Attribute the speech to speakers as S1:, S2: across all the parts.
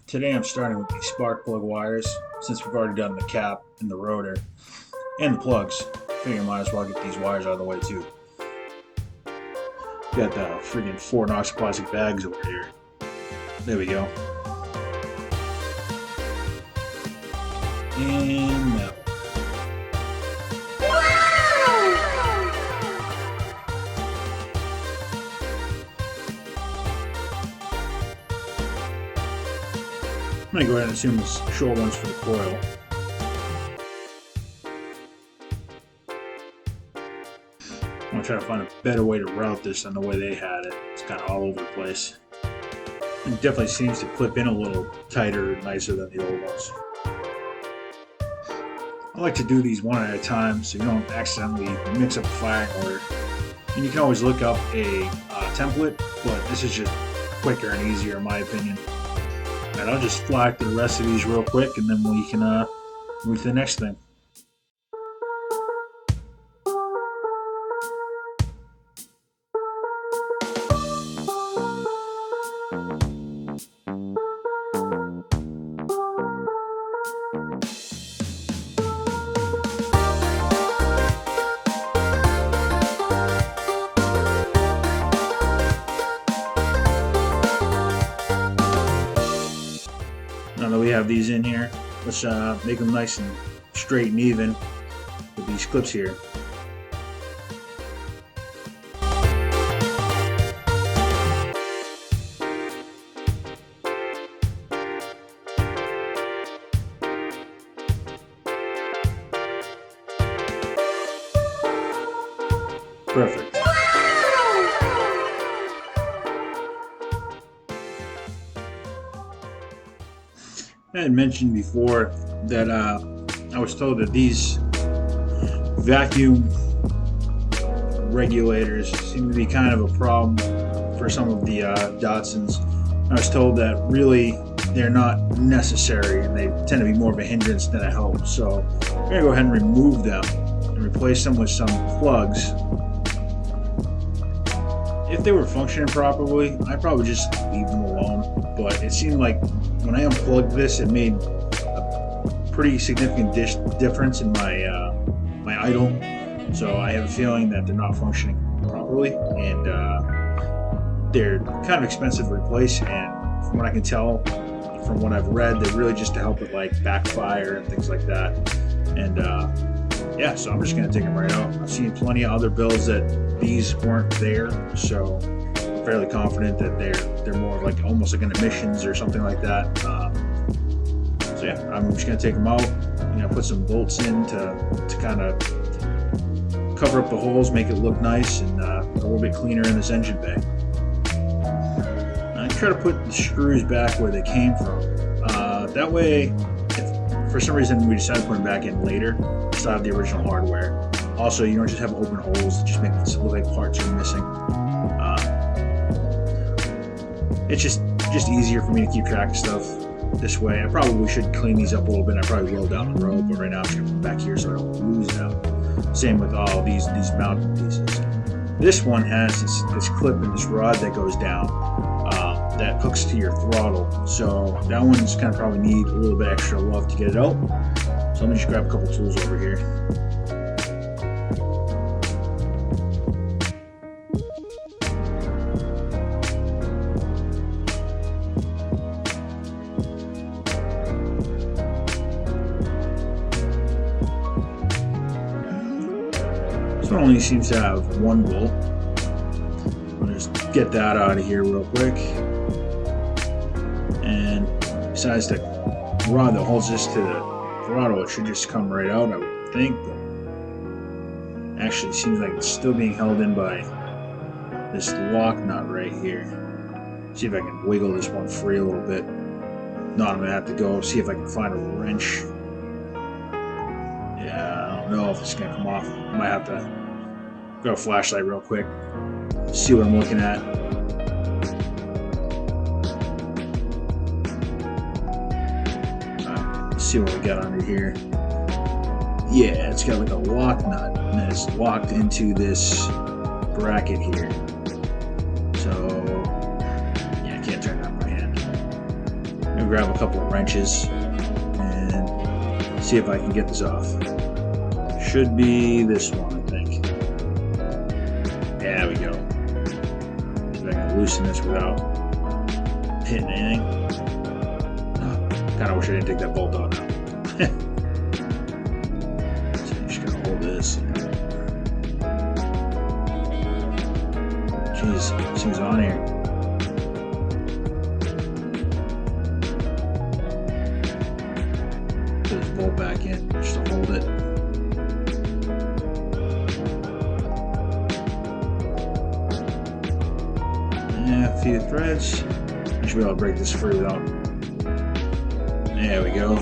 S1: Today I'm starting with these spark plug wires since we've already done the cap and the rotor and the plugs. Figure I might as well get these wires out of the way too. Got the freaking 4 Knox plastic bags over here. There we go. And that one. I'm going to go ahead and assume it's short ones for the coil. I'm going to try to find a better way to route this than the way they had it. It's kind of all over the place. It definitely seems to clip in a little tighter and nicer than the old ones. I like to do these one at a time so you don't accidentally mix up a firing order. And you can always look up a template, but this is just quicker and easier in my opinion. And I'll just fly through the rest of these real quick and then we can move to the next thing. Now that we have these in here, let's make them nice and straight and even with these clips here. Perfect. I had mentioned before that I was told that these vacuum regulators seem to be kind of a problem for some of the Datsuns. I was told that really they're not necessary and they tend to be more of a hindrance than a help. So I'm going to go ahead and remove them and replace them with some plugs. If they were functioning properly, I'd probably just leave them alone, but it seemed like when I unplugged this, it made a pretty significant difference in my my idle. So I have a feeling that they're not functioning properly, and they're kind of expensive to replace. And from what I can tell, from what I've read, they're really just to help with like backfire and things like that. And yeah, so I'm just gonna take them right out. I've seen plenty of other builds that these weren't there, so I'm fairly confident that they're more like almost like an emissions or something like that. So yeah, I'm just gonna take them out. I'm gonna put some bolts in to kind of cover up the holes, make it look nice and a little bit cleaner in this engine bay. I try to put the screws back where they came from. That way, if for some reason we decide to put them back in later, still have the original hardware. Also, you don't just have open holes that just make it look like parts are missing. It's just easier for me to keep track of stuff this way. I probably should clean these up a little bit. I probably will down the road, but right now I'm just gonna put them back here so I don't lose them. Same with all these mounting pieces. This one has this clip and this rod that goes down that hooks to your throttle. So that one's kind of probably need a little bit extra love to get it out. So let me just grab a couple tools over here. This one only seems to have one bolt. I'll just get that out of here real quick. And besides the rod that holds this to the throttle, it should just come right out, I would think. But actually, it seems like it's still being held in by this lock nut right here. See if I can wiggle this one free a little bit. No, I'm gonna have to go see if I can find a wrench. Yeah, I don't know if it's gonna come off. I might have to go a flashlight real quick, see what I'm looking at. See what we got under here. Yeah, it's got like a lock nut and it's locked into this bracket here. So yeah, I can't turn that by hand. I'm gonna grab a couple of wrenches and see if I can get this off. Should be this one, I think. There we go. See if I can loosen this without hitting anything. Oh, kind of wish I didn't take that bolt off now. So you just gotta hold this. Jeez, this thing's on here. Put this bolt back in just to hold it. Yeah, a few threads. I should be able to break this free without. There we go.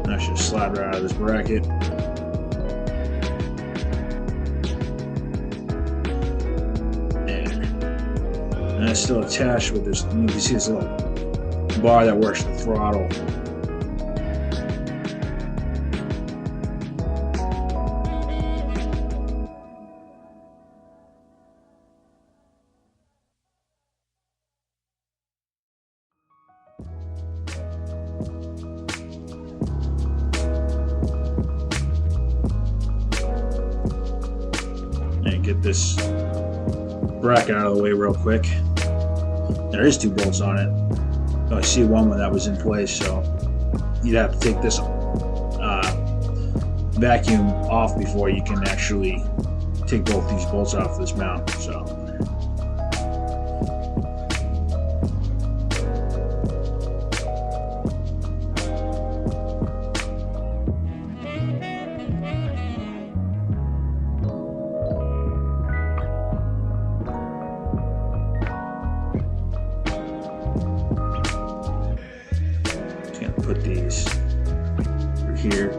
S1: I should slide right out of this bracket. And it's still attached with this. You can see this little bar that works the throttle. And get this bracket out of the way real quick. There is 2 bolts on it. Oh, I see one that was in place, so you'd have to take this vacuum off before you can actually take both these bolts off this mount. So put these through here.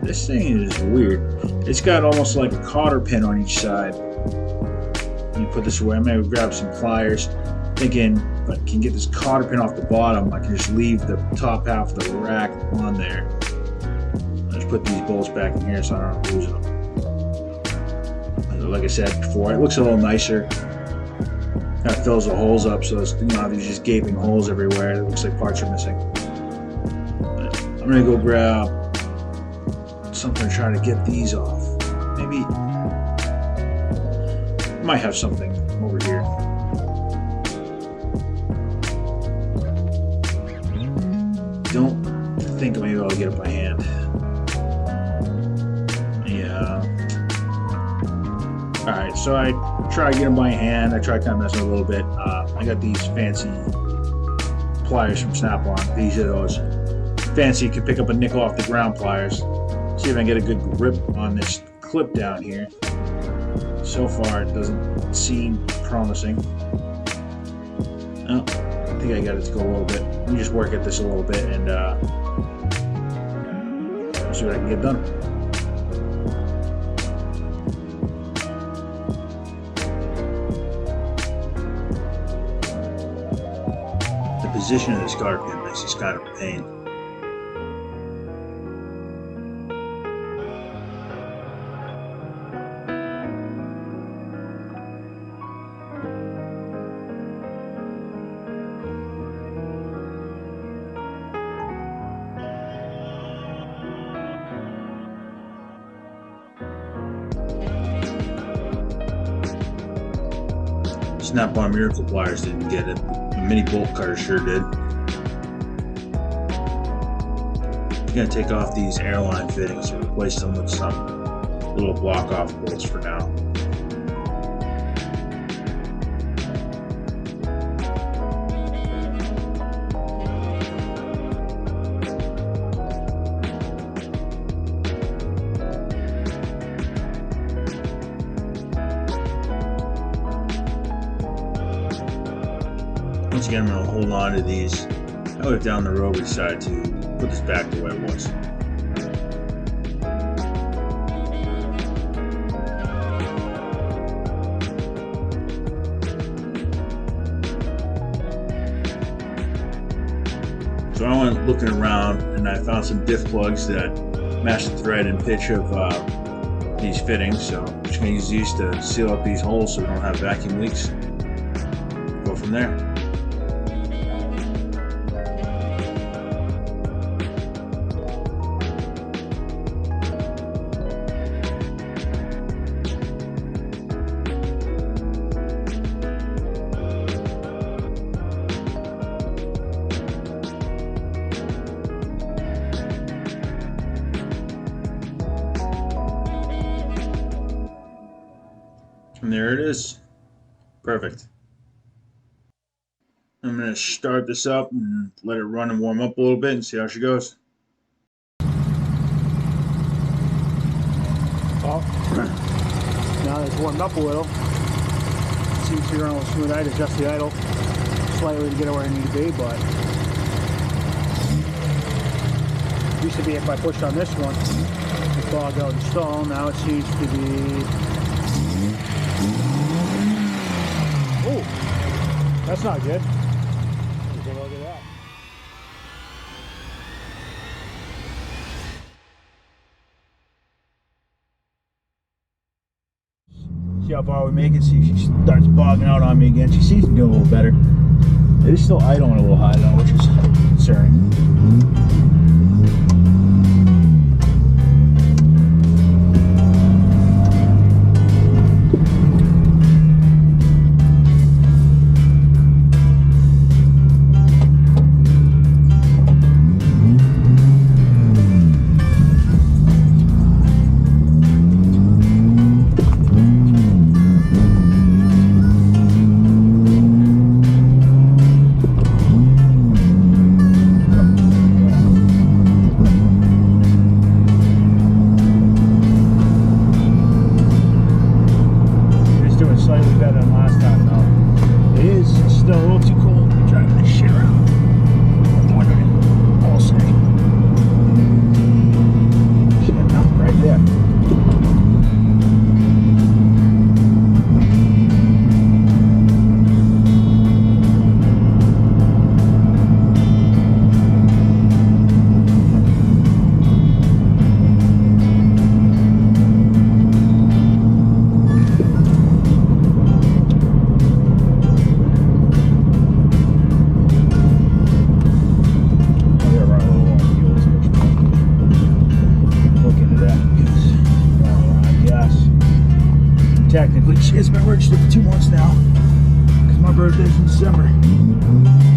S1: This thing is weird. It's got almost like a cotter pin on each side. You put this away. I'm gonna grab some pliers, thinking if I can get this cotter pin off the bottom, I can just leave the top half of the rack on there. I'll just put these bolts back in here so I don't lose them. Like I said before, it looks a little nicer. Kind of fills the holes up, so it's, there's just gaping holes everywhere. It looks like parts are missing. But I'm gonna go grab something to try to get these off. Maybe I might have something over here. Don't think I'm gonna be able to get it by hand. Yeah. All right, so I try to get them by hand. I try kind of messing a little bit. I got these fancy pliers from Snap-on. These are those fancy, you can pick up a nickel off the ground pliers. See if I can get a good grip on this clip down here. So far, it doesn't seem promising. Oh, I think I got it to go a little bit. Let me just work at this a little bit and see what I can get done. The position of this cotter pin makes this kind of a pain. Snap-on Miracle pliers didn't get it. The mini bolt cutter sure did. I'm gonna take off these airline fittings and replace them with some little block-off bolts for now. Once again, I'm going to hold on to these. I would have down the road we decided to put this back the way it was. So I went looking around and I found some diff plugs that match the thread and pitch of these fittings. So I'm just going to use these to seal up these holes so we don't have vacuum leaks. from there. And there it is. Perfect. I'm going to start this up and let it run and warm up a little bit and see how she goes.
S2: Well, now that it's warmed up a little, it seems to be running a little smooth. I had to adjust the idle slightly to get it where I need to be, but it used to be if I pushed on this one, it bogged out and stall. Now it seems to be... Oh, that's not good. Take a look at that. See how far we make it. See if she starts bogging out on me again. She seems to be doing a little better. It is still idling a little high though, which is concerning. Technically, she has been registered for 2 months now because my birthday's in December.